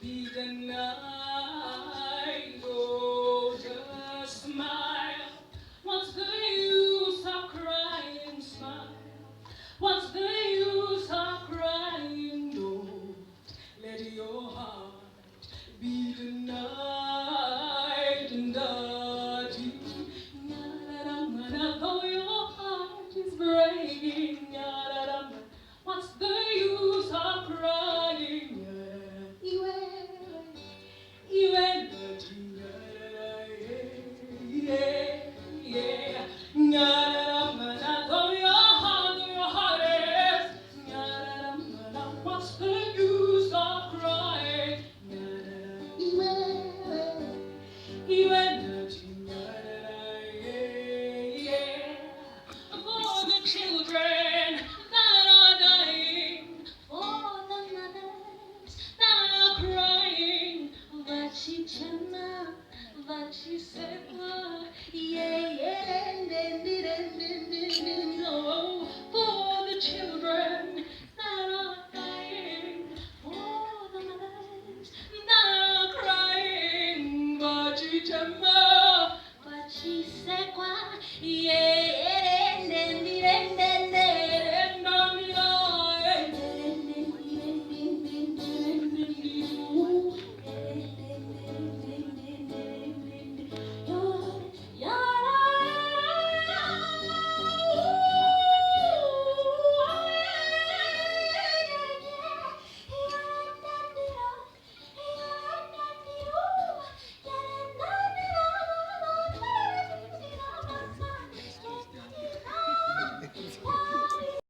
be denied. Oh, just smile. What's the use of crying? Smile. What's the use of crying? Don't let your heart be denied and dirty. Though your heart is breaking, what's the use of crying? Though your heart is, what's the use of crying? For the children that are dying, for the mothers that are crying, Vachichana, Vachisekwa, no, for the children that are dying, for the mothers that are crying, Vachichana, Vachisekwa,